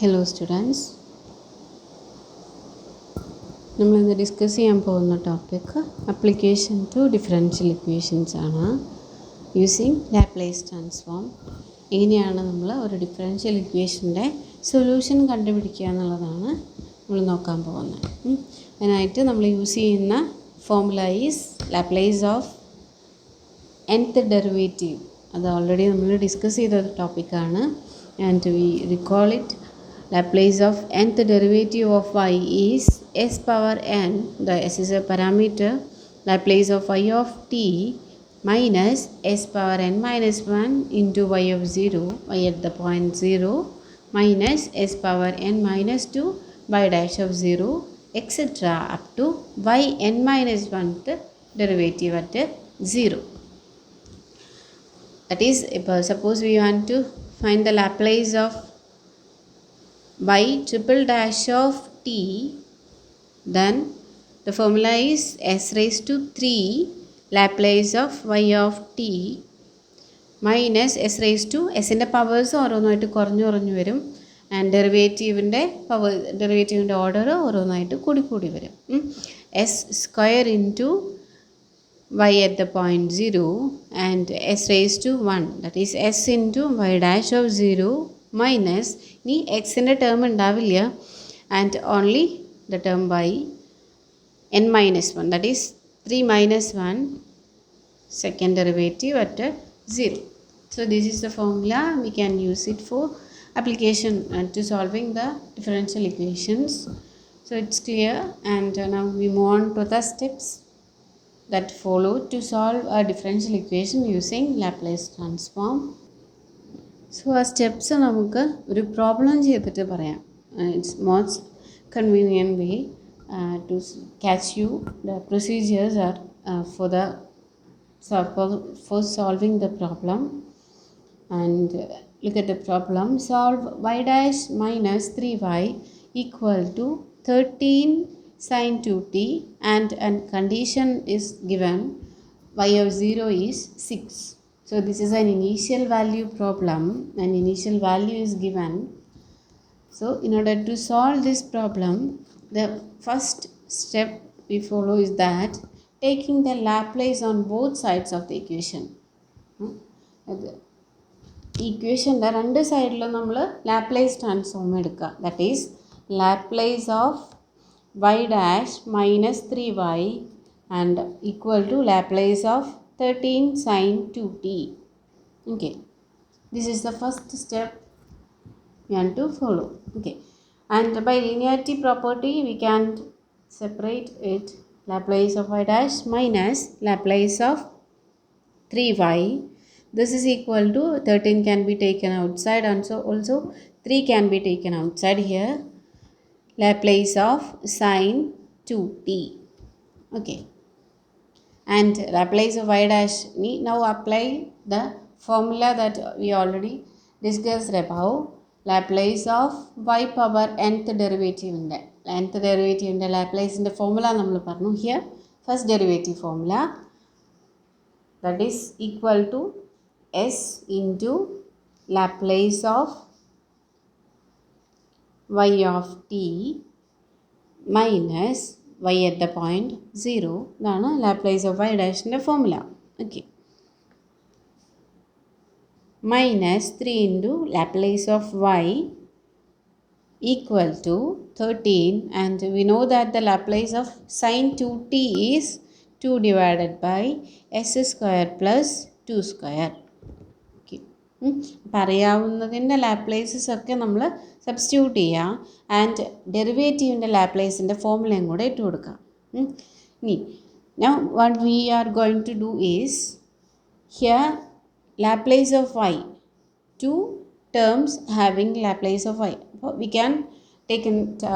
Hello students, നമ്മൾ ഇന്ന് discuss ചെയ്യാൻ പോകുന്ന topic application to differential equations ആണ്. യൂസിങ് ലാപ്ലേസ് ട്രാൻസ്ഫോം എങ്ങനെയാണ് നമ്മൾ ഒരു ഡിഫറൻഷ്യൽ ഇക്വേഷൻ്റെ സൊല്യൂഷൻ കണ്ടുപിടിക്കുക എന്നുള്ളതാണ് നമ്മൾ നോക്കാൻ പോകുന്നത്. അതിനായിട്ട് നമ്മൾ യൂസ് ചെയ്യുന്ന formula is Laplace of nth derivative. അത് ഓൾറെഡി നമ്മൾ ഡിസ്കസ് ചെയ്ത ടോപ്പിക്കാണ്. And we recall it. Laplace of nth derivative of y is s power n, the s is a parameter. Laplace of y of t minus s power n minus 1 into y of 0, y at the point 0, minus s power n minus 2, y dash of 0, etc. up to y n minus 1th derivative at 0. That is, suppose we want to find the Laplace of y triple dash of t, then the formula is s raised to 3 Laplace of y of t minus s raised to s ൻ്റെ powers ഓരോന്നായിട്ട് കുറഞ്ഞു വരും. And ഡെറിവേറ്റീവിൻ്റെ order ഓരോന്നായിട്ട് കൂടി വരും. s square into y at the point 0 and s raised to 1, that is s into y dash of 0 minus ഇനി എക്സിൻ്റെ term ഉണ്ടാവില്ല and only the term by n minus 1, that is 3 minus 1 second derivative at 0. So this is the formula. We can use it for application to solving the differential equations. So it's clear, and now we move on to the steps that follow to solve a differential equation using Laplace transform. So ആ steps നമുക്ക് ഒരു problem ചെയ്തിട്ട് പറയാം. It's most convenient way to catch you. The procedures are for solving the problem. And look at the problem. Solve y dash minus 3y equal to 13 sin 2t, and condition is given y of 0 is 6. So this is an initial value problem, and initial value is given. So in order to solve this problem, the first step we follow is that taking the Laplace on both sides of the equation. Equation രണ്ട് സൈഡിലും നമ്മൾ Laplace transform എടുക്കുക. That is Laplace of y dash minus 3y and equal to Laplace of 13 sin 2t. Okay, this is the first step we want to follow. Okay, and by linearity property we can separate it. Laplace of y dash minus Laplace of 3y. This is equal to 13 can be taken outside, and so also 3 can be taken outside here. Laplace of sin 2t. Okay, and Laplace of y dash. Now apply the formula that we already discussed above. Laplace of y power nth derivative in the Laplace in the formula നമ്മൾ പറഞ്ഞു. Here first derivative formula, that is equal to s into Laplace of y of t minus y at the point 0. ഇതാണ് Laplace of y ഡാഷിൻ്റെ formula. Okay, minus 3 into Laplace of y equal to 13, and we know that the Laplace of sin 2t is 2 divided by s square plus 2 square. പറയാവുന്നതിൻ്റെ Laplace's ഒക്കെ നമ്മൾ substitute ചെയ്യുക. And ഡെറിവേറ്റീവിൻ്റെ ലാപ്ലേസിൻ്റെ ഫോർമുലയും കൂടെ ഇട്ട് കൊടുക്കാം. ഇനി now what we are going to do is, here Laplace of y, two terms having Laplace of y, we can take it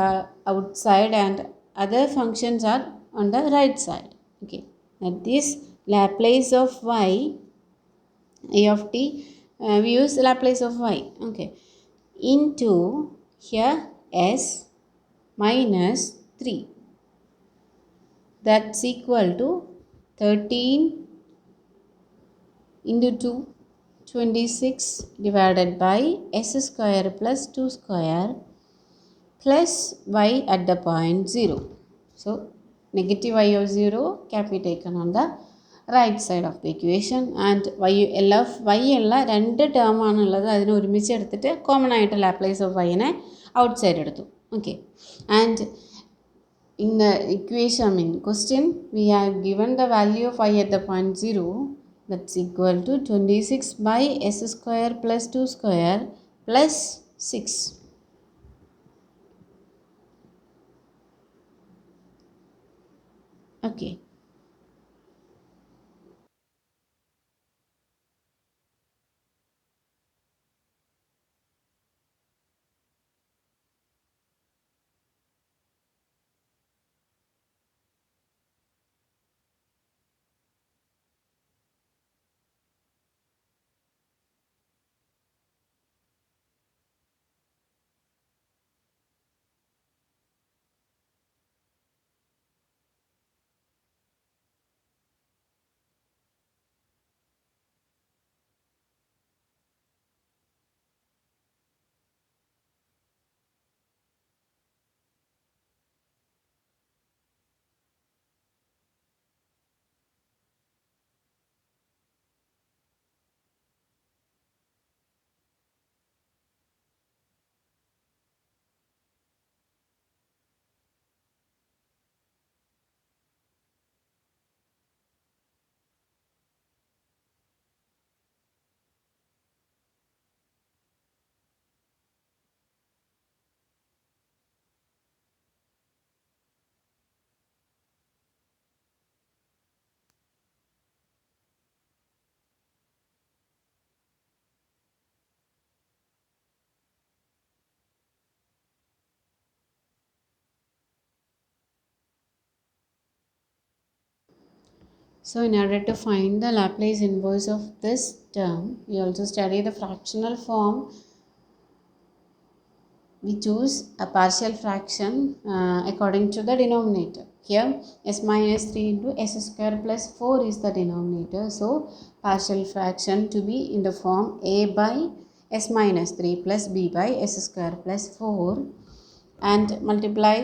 outside, and other functions are on the right side. Okay, that is Laplace of y of t, we use Laplace of y. Okay, into here s minus 3, that's equal to 13 into 2, 26 divided by s square plus 2 square plus y at the point 0. So negative y of 0 can be taken on the right side of the equation, and y ഉള്ള രണ്ട് term ആണുള്ളത്, അതിനെ ഒരുമിച്ച് എടുത്തിട്ട് common ആയിട്ട് Laplace of വൈനെ out side എടുത്തു. Okay, and in the equation, in question, we have given the value of y at the point 0, that's equal to 26 by s square plus 2 square plus 6. Okay. So in order to find the Laplace inverse of this term, we also study the fractional form. We choose a partial fraction according to the denominator. Here s minus 3 into s square plus 4 is the denominator. So partial fraction to be in the form a by s minus 3 plus b by s square plus 4, and multiply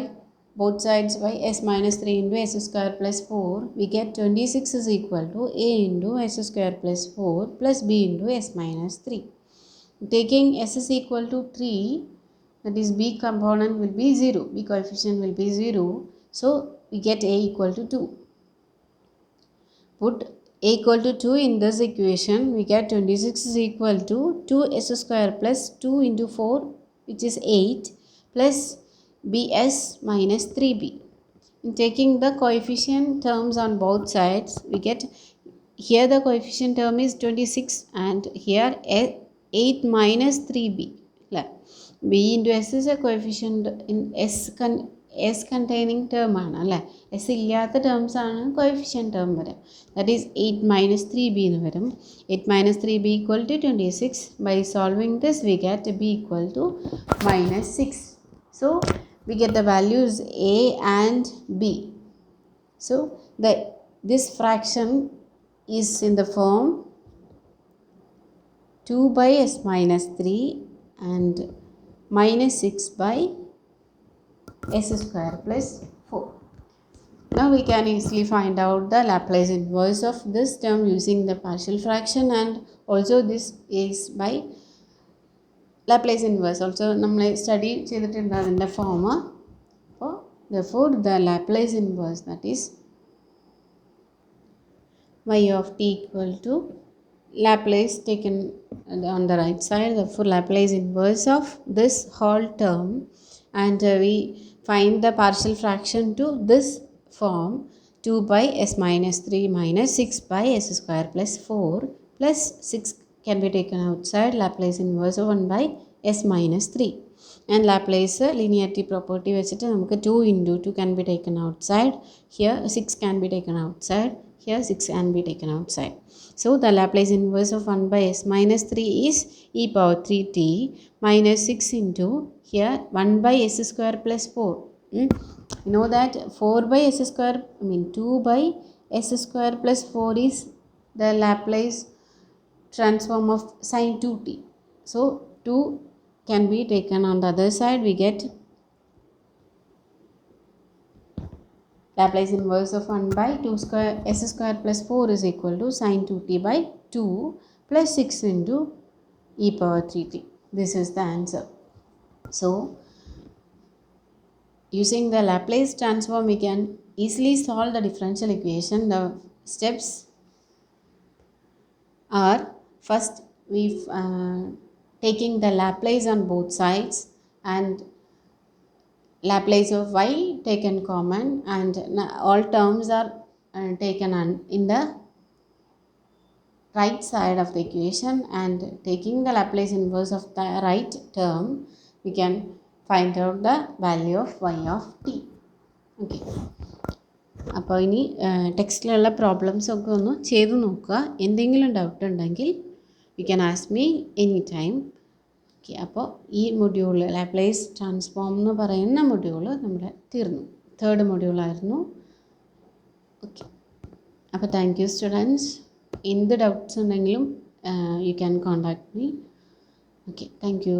both sides by s minus 3 into s square plus 4. We get 26 is equal to a into s square plus 4 plus b into s minus 3. Taking s is equal to 3, that is b component will be 0, b coefficient will be 0, so we get a equal to 2. Put a equal to 2 in this equation, we get 26 is equal to 2s square plus 2 into 4, which is 8, plus bs minus 3b. In taking the coefficient terms on both sides, we get, here the coefficient term is 26 and here 8 minus 3b. b into s is a coefficient in s containing term ആണ് അല്ലേ. s ഇല്ലാത്ത terms ആണ് coefficient term വരും. That is 8 minus 3b എന്ന് വരും. 8 minus 3b equal to 26. By solving this we get b equal to minus 6. So we get the values a and b. So this fraction is in the form 2 by s minus 3 and minus 6 by s square plus 4. Now we can easily find out the Laplace inverse of this term using the partial fraction, and also this is by Laplace inverse also നമ്മൾ study ചെയ്തിട്ടുണ്ട് അതിൻ്റെ form. അപ്പോൾ therefore the Laplace inverse, that is y of t equal to Laplace taken on the right side, therefore Laplace inverse of this whole term, and we find the partial fraction to this form 2 by s minus 3 minus 6 by s square plus 4 plus 6 can be taken outside, Laplace inverse of 1 by s minus 3, and Laplace linearity property വെച്ചിട്ട് നമുക്ക് 2 into 2 can be taken outside, here 6 can be taken outside, here 6 can be taken outside. So the Laplace inverse of 1 by s minus 3 is e power 3t minus 6 into here 1 by s square plus 4. You know that 4 by s square, 2 by s square plus 4 is the Laplace transform of sin 2t. So 2 can be taken on the other side, we get Laplace inverse of 1 by 2 square s square plus 4 is equal to sin 2t by 2 plus 6 into e power 3t. This is the answer. So using the Laplace transform, we can easily solve the differential equation. The steps are, first we taking the Laplace on both sides and Laplace of y taken common, and all terms are taken in the right side of the equation, and taking the Laplace inverse of the right term, we can find out the value of y of t. Okay. അപ്പോൾ ഇനി ടെക്സ്റ്റിലുള്ള problems ഒക്കെ ഒന്ന് ചെയ്ത് നോക്കുക. എന്തെങ്കിലും doubt ഉണ്ടെങ്കിൽ you can ask me any time. Okay. അപ്പോൾ ഈ മൊഡ്യൂൾ ലാപ്ലേസ് ട്രാൻസ്ഫോം എന്ന് പറയുന്ന മൊഡ്യൂൾ നമ്മുടെ തീർന്നു. 3rd മൊഡ്യൂളായിരുന്നു. ഓക്കെ. അപ്പോൾ താങ്ക് യു സ്റ്റുഡൻസ്. എന്ത് ഡൗട്ട്സ് ഉണ്ടെങ്കിലും you can contact me. Okay. Thank you.